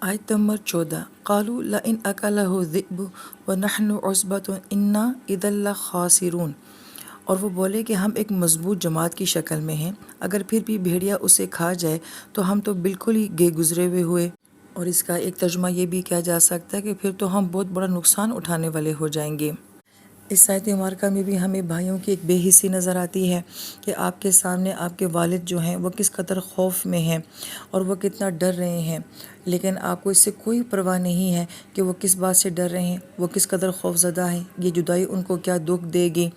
آیت نمبر 14 قالوا لئن اکلہ الذئب ونحن عصبۃ انا اذا لخاسرون، اور وہ بولے کہ ہم ایک مضبوط جماعت کی شکل میں ہیں، اگر پھر بھی بھیڑیا اسے کھا جائے تو ہم تو بالکل ہی گئے گزرے ہوئے ہوئے۔ اور اس کا ایک ترجمہ یہ بھی کیا جا سکتا ہے کہ پھر تو ہم بہت بڑا نقصان اٹھانے والے ہو جائیں گے۔ اس آیت مبارکہ میں بھی ہمیں بھائیوں کی ایک بے حسی نظر آتی ہے کہ آپ کے سامنے آپ کے والد جو ہیں وہ کس قدر خوف میں ہیں اور وہ کتنا ڈر رہے ہیں، لیکن آپ کو اس سے کوئی پرواہ نہیں ہے کہ وہ کس بات سے ڈر رہے ہیں، وہ کس قدر خوف زدہ ہیں، یہ جدائی ان کو کیا دکھ دے گی۔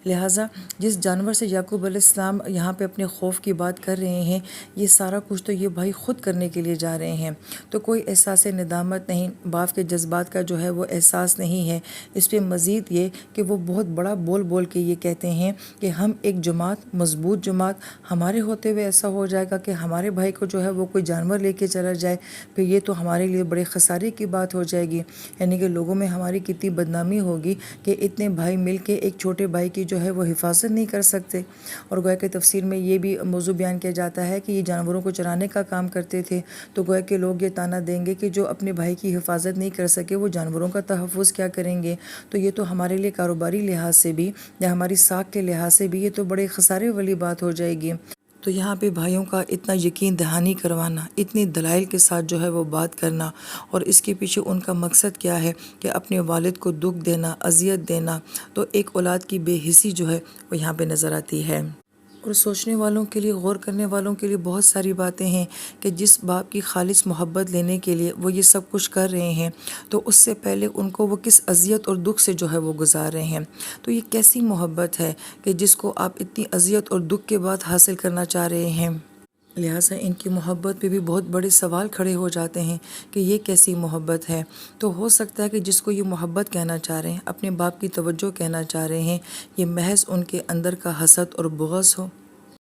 لہٰذا جس جانور سے یعقوب علیہ السلام یہاں پہ اپنے خوف کی بات کر رہے ہیں، یہ سارا کچھ تو یہ بھائی خود کرنے کے لیے جا رہے ہیں، تو کوئی احساس ندامت نہیں، باپ کے جذبات کا جو ہے وہ احساس نہیں ہے۔ اس پہ مزید یہ کہ وہ بہت بڑا بول بول کے یہ کہتے ہیں کہ ہم ایک جماعت، مضبوط جماعت، ہمارے ہوتے ہوئے ایسا ہو جائے گا کہ ہمارے بھائی کو جو ہے وہ کوئی جانور لے کے چلا جائے، پھر یہ تو ہمارے لیے بڑے خسارے کی بات ہو جائے گی، یعنی کہ لوگوں میں ہماری کتنی بدنامی ہوگی کہ اتنے بھائی مل کے ایک چھوٹے بھائی کی جو ہے وہ حفاظت نہیں کر سکتے۔ اور گویا کہ تفسیر میں یہ بھی موضوع بیان کیا جاتا ہے کہ یہ جانوروں کو چرانے کا کام کرتے تھے، تو گویا کہ لوگ یہ طعنہ دیں گے کہ جو اپنے بھائی کی حفاظت نہیں کر سکے وہ جانوروں کا تحفظ کیا کریں گے، تو یہ تو ہمارے لیے کاروباری لحاظ سے بھی یا ہماری ساکھ کے لحاظ سے بھی یہ تو بڑے خسارے والی بات ہو جائے گی۔ تو یہاں پہ بھائیوں کا اتنا یقین دہانی کروانا، اتنی دلائل کے ساتھ جو ہے وہ بات کرنا، اور اس کے پیچھے ان کا مقصد کیا ہے کہ اپنے والد کو دکھ دینا، اذیت دینا، تو ایک اولاد کی بے حسی جو ہے وہ یہاں پہ نظر آتی ہے۔ اور سوچنے والوں کے لیے، غور کرنے والوں کے لیے بہت ساری باتیں ہیں کہ جس باپ کی خالص محبت لینے کے لیے وہ یہ سب کچھ کر رہے ہیں، تو اس سے پہلے ان کو وہ کس اذیت اور دکھ سے جو ہے وہ گزار رہے ہیں۔ تو یہ کیسی محبت ہے کہ جس کو آپ اتنی اذیت اور دکھ کے بعد حاصل کرنا چاہ رہے ہیں۔ لہٰذا ان کی محبت پہ بھی بہت بڑے سوال کھڑے ہو جاتے ہیں کہ یہ کیسی محبت ہے۔ تو ہو سکتا ہے کہ جس کو یہ محبت کہنا چاہ رہے ہیں، اپنے باپ کی توجہ کہنا چاہ رہے ہیں، یہ محض ان کے اندر کا حسد اور بغض ہو۔